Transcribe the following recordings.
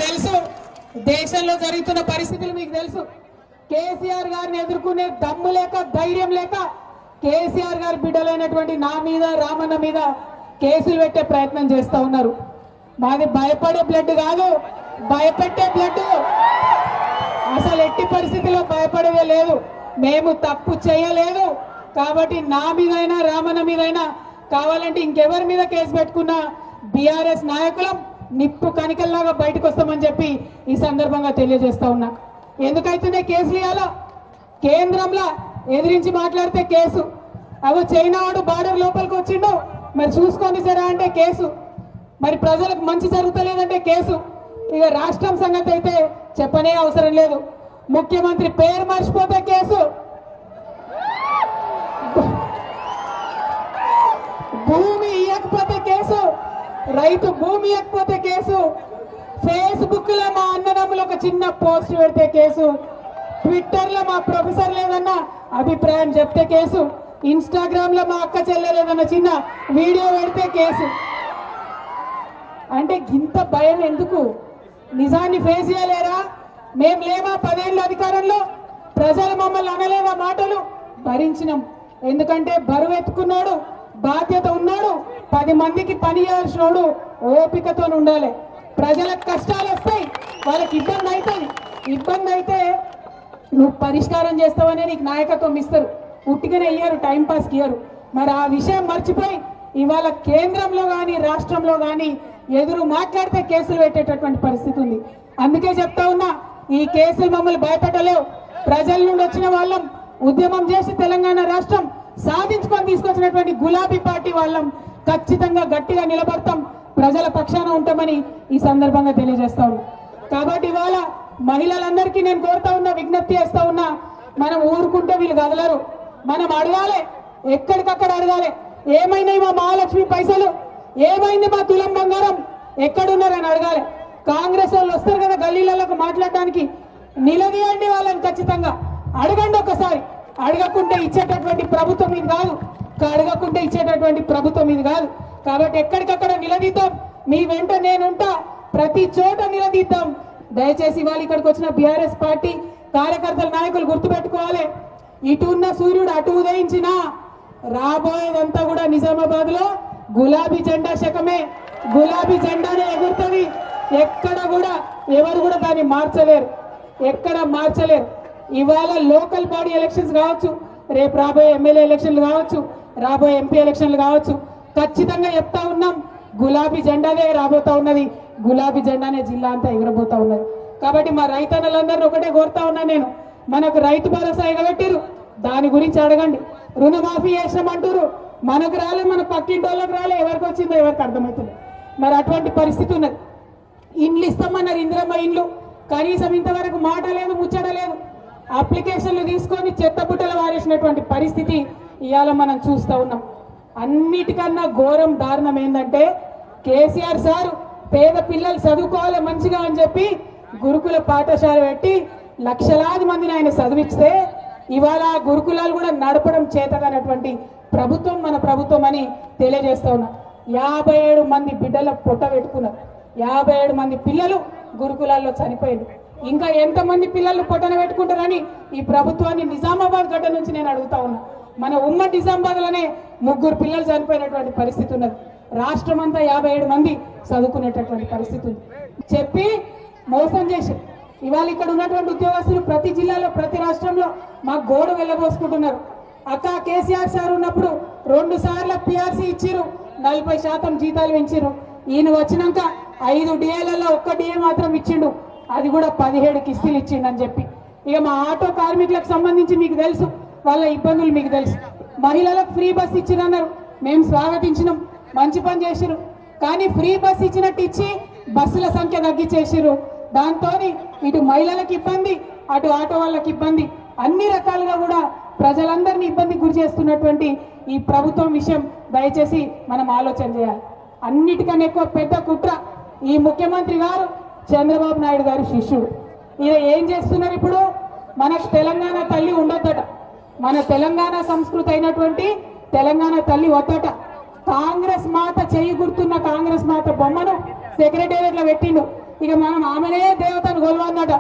తెలుసు దేశంలో జరుగుతున్న పరిస్థితులు మీకు తెలుసు. కేసీఆర్ గారిని ఎదుర్కొనే దమ్ము లేక ధైర్యం లేక కేసీఆర్ గారి బిడ్డలైనటువంటి నా మీద రామన్న మీద కేసులు పెట్టే ప్రయత్నం చేస్తా ఉన్నారు. మాది భయపడే బ్లడ్ కాదు, భయపెట్టే బ్లడ్. అసలు ఎట్టి పరిస్థితిలో భయపడేదే లేదు. మేము తప్పు చేయలేదు కాబట్టి నా మీదైనా రామన్న మీదైనా కావాలంటే ఇంకెవరి మీద కేసు పెట్టుకున్నా బీఆర్ఎస్ నాయకులం నిప్పు కనికల్లాగా బయటకు వస్తామని చెప్పి ఈ సందర్భంగా తెలియజేస్తా ఉన్నా. ఎందుకైతేనే కేసులు ఇవ్వాలా? కేంద్రంలో ఎదిరించి మాట్లాడితే కేసు, అవో చైనా వాడు బార్డర్ లోపలికి వచ్చిండు మరి చూసుకొని సరే అంటే కేసు, మరి ప్రజలకు మంచి జరుగుతలేదంటే కేసు. ఇక రాష్ట్రం సంగతి అయితే చెప్పనే అవసరం లేదు. ముఖ్యమంత్రి పేరు మర్చిపోతే కేసు, భూమి ఇవ్వకపోతే కేసు, రైతు భూమి ఇవ్వకపోతే కేసు, ఫేస్బుక్ లో మా అన్నదమ్ములు ఒక చిన్న పోస్ట్ పెడితే కేసు, ట్విట్టర్ లో మా ప్రొఫెసర్ లేదన్న అభిప్రాయం చెప్తే కేసు, ఇన్స్టాగ్రామ్ లో మా అక్క చెల్లెలేదన్న చిన్న వీడియో పెడితే కేసు. అంటే ఇంత భయం ఎందుకు? నిజాన్ని ఫేస్ చేయలేరా? మేం లేమా 10 ఏళ్ళ అధికారంలో? ప్రజలు మమ్మల్ని అనలేదా మాటలు? భరించినాం. ఎందుకంటే బరువు ఎత్తుకున్నాడు, బాధ్యత ఉన్నాడు, 10 మందికి పని చేయాల్సినోడు ఓపికతో ఉండాలి. ప్రజలకు కష్టాలు వస్తాయి, వాళ్ళకి ఇబ్బంది అవుతుంది. ఇబ్బంది అయితే నువ్వు పరిష్కారం చేస్తావనే నీకు నాయకత్వం ఇస్తారు, ఉట్టిగానే ఇయ్యారు, టైంపాస్కి ఇయ్యారు. మరి ఆ విషయం మర్చిపోయి ఇవాళ కేంద్రంలో కానీ రాష్ట్రంలో కానీ ఎదురు మాట్లాడితే కేసులు పెట్టేటటువంటి పరిస్థితి ఉంది. అందుకే చెప్తా ఉన్నా, ఈ కేసులు మమ్మల్ని భయపెట్టలేవు. ప్రజల నుండి వచ్చిన వాళ్ళం, ఉద్యమం చేసి తెలంగాణ రాష్ట్రం సాధించుకొని తీసుకొచ్చినటువంటి గులాబీ పార్టీ వాళ్ళం ఖచ్చితంగా గట్టిగా నిలబడతాం, ప్రజల పక్షాన ఉంటామని ఈ సందర్భంగా తెలియజేస్తా ఉన్నా. కాబట్టి ఇవాళ మహిళలందరికీ నేను కోరుతా ఉన్నా, విజ్ఞప్తి చేస్తా ఉన్నా, మనం ఊరుకుంటే వీళ్ళు కదలరు. మనం అడగాలి, ఎక్కడికక్కడ అడగాలి. ఏమైనాయి మా మహాలక్ష్మి పైసలు, ఏమైంది మా తులం బంగారం, ఎక్కడున్నారని అడగాలి. కాంగ్రెస్ వాళ్ళు వస్తారు కదా గల్లీలకు మాట్లాడడానికి, నిలదీయండి వాళ్ళని, ఖచ్చితంగా అడగండి ఒకసారి. అడగకుంటే ఇచ్చేటటువంటి ప్రభుత్వం ఇది కాదు, అడగకుంటే ఇచ్చేటటువంటి ప్రభుత్వం ఇది కాదు. కాబట్టి ఎక్కడికక్కడ నిలదీద్దాం, మీ వెంట నేనుంటా, ప్రతి చోట నిలదీద్దాం. దయచేసి ఇవాళ ఇక్కడికి వచ్చిన బీఆర్ఎస్ పార్టీ కార్యకర్తల నాయకులు గుర్తుపెట్టుకోవాలి, ఇటు ఉన్న సూర్యుడు అటు ఉదయించినా రాబోయేదంతా కూడా నిజామాబాద్ లో గులాబీ జెండా శకమే, గులాబీ జెండానే ఎగురుతుంది. ఎక్కడ కూడా ఎవరు కూడా దాన్ని మార్చలేరు, ఎక్కడ మార్చలేరు. ఇవాళ లోకల్ బాడీ ఎలక్షన్స్ కావచ్చు, రేపు రాబోయే ఎమ్మెల్యే ఎలక్షన్లు కావచ్చు, రాబోయే ఎంపీ ఎలక్షన్లు కావచ్చు, ఖచ్చితంగా చెప్తా ఉన్నాం గులాబీ జెండానే రాబోతా ఉన్నది, గులాబీ జెండానే జిల్లా అంతా ఎగరబోతా ఉన్నది. కాబట్టి మా రైతన్నలందరినీ ఒకటే కోరుతా ఉన్నా నేను, మనకు రైతు భరోసా ఎగబెట్టిరు, దాని గురించి అడగండి. రుణమాఫీ చేసినామంటారు, మనకు రాలే, మన పక్కింటి వాళ్ళకి రాలే, ఎవరికి వచ్చిందో ఎవరికి అర్థమవుతుంది. మరి అటువంటి పరిస్థితి ఉన్నది. ఇండ్లు ఇస్తామన్నారు, ఇందిరమ్మ ఇండ్లు, కనీసం ఇంతవరకు మాట లేదు, ముచ్చట లేదు. అప్లికేషన్లు తీసుకొని చెత్తబుట్టలు వారేసినటువంటి పరిస్థితి ఇవాళ మనం చూస్తూ ఉన్నాం. అన్నిటికన్నా ఘోరం దారుణం ఏంటంటే, కేసీఆర్ సారు పేద పిల్లలు చదువుకోవాలి మంచిగా అని చెప్పి గురుకుల పాఠశాల పెట్టి లక్షలాది మందిని ఆయన చదివిస్తే ఇవాళ ఆ గురుకులాలు కూడా నడపడం చేతగానటువంటి ప్రభుత్వం మన ప్రభుత్వం అని తెలియజేస్తా ఉన్నా. 57 మంది బిడ్డల పొట్ట పెట్టుకున్నారు, 57 మంది పిల్లలు గురుకులాల్లో చనిపోయారు. ఇంకా ఎంతమంది పిల్లలు పొట్టన పెట్టుకుంటారని ఈ ప్రభుత్వాన్ని నిజామాబాద్ గడ్డ నుంచి నేను అడుగుతా ఉన్నా. మన ఉమ్మడి నిజామాబాద్లోనే 3 పిల్లలు చనిపోయినటువంటి పరిస్థితి ఉన్నది. రాష్ట్రం అంతా 57 మంది చదువుకునేటటువంటి పరిస్థితి ఉంది. చెప్పి మోసం చేసి ఇవాళ ఇక్కడ ఉన్నటువంటి ఉద్యోగస్తులు ప్రతి జిల్లాలో ప్రతి రాష్ట్రంలో మా గోడ వెళ్ళబోసుకుంటున్నారు. అక్క కేసీఆర్ సార్ ఉన్నప్పుడు 2 సార్లు పిఆర్సీ ఇచ్చిరు, 40% జీతాలు పెంచిరు. ఈయన వచ్చినాక 5 డిఏలలో 1 డిఏ మాత్రం ఇచ్చిండు, అది కూడా 17 కిస్తీలు ఇచ్చిండు అని చెప్పి. ఇక మా ఆటో కార్మికులకు సంబంధించి మీకు తెలుసు, వాళ్ళ ఇబ్బందులు మీకు తెలుసు. మహిళలకు ఫ్రీ బస్ ఇచ్చిరన్నారు, మేము స్వాగతించినాం, మంచి పని చేసిరు. కానీ ఫ్రీ బస్ ఇచ్చినట్టు ఇచ్చి బస్సుల సంఖ్య తగ్గించేసిరు. దాంతో ఇటు మహిళలకు ఇబ్బంది, అటు ఆటో వాళ్ళకి ఇబ్బంది, అన్ని రకాలుగా కూడా ప్రజలందరినీ ఇబ్బంది గురి చేస్తున్నటువంటి ఈ ప్రభుత్వం విషయం దయచేసి మనం ఆలోచన చేయాలి. అన్నిటికన్నా ఎక్కువ పెద్ద కుట్ర ఈ ముఖ్యమంత్రి గారు చంద్రబాబు నాయుడు గారి శిష్యుడు. ఈయన ఏం చేస్తున్నారు ఇప్పుడు? మనకు తెలంగాణ తల్లి ఉండొద్దట, మన తెలంగాణ సంస్కృతి అయినటువంటి తెలంగాణ తల్లి వద్దట. కాంగ్రెస్ మాత చేయి గుర్తున్న కాంగ్రెస్ మాత బొమ్మను సెక్రటేరియట్ లో పెట్టిండు. ఇక మనం ఆమెనే దేవతను కొలవన్నట,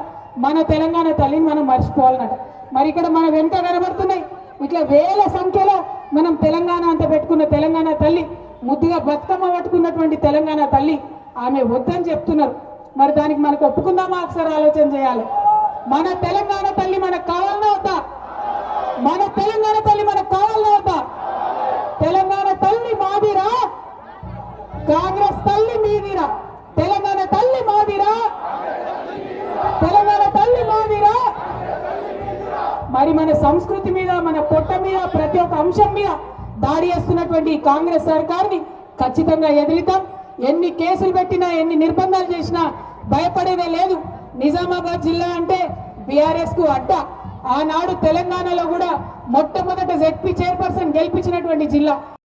మన తెలంగాణ తల్లిని మనం మర్చిపోవాలన్నట. మరి ఇక్కడ మన వెనుక కనబడుతున్నాయి ఇట్లా వేల సంఖ్యలో మనం తెలంగాణ అంత పెట్టుకున్న తెలంగాణ తల్లి, ముద్దుగా బతుకమ్మ పట్టుకున్నటువంటి తెలంగాణ తల్లి ఆమె వద్దని చెప్తున్నారు. మరి దానికి మనకు ఒప్పుకుందామా? ఒకసారి ఆలోచన చేయాలి. మన తెలంగాణ తల్లి మనకు కావాలన్నా వద్దా? మన తెలంగాణ తల్లి మనకు కావాలన్నా వద్దా? తెలంగాణ తల్లి మాదిరా, కాంగ్రెస్ తల్లి మీదిరా. తెలంగాణ తల్లి మాదిరా, తెలంగాణ తల్లి మాదిరా. మరి మన సంస్కృతి మీద, మన పొట్ట మీద, ప్రతి ఒక్క అంశం మీద దాడి చేస్తున్నటువంటి ఈ కాంగ్రెస్ సర్కార్ని ఖచ్చితంగా ఎదిరిద్దాం. ఎన్ని కేసులు పెట్టినా, ఎన్ని నిర్బంధాలు చేసినా భయపడేదే లేదు. నిజామాబాద్ జిల్లా అంటే బీఆర్ఎస్ కు అడ్డ. ఆనాడు తెలంగాణలో కూడా మొట్టమొదట జెడ్పీ చైర్పర్సన్ గెలిపించినటువంటి జిల్లా.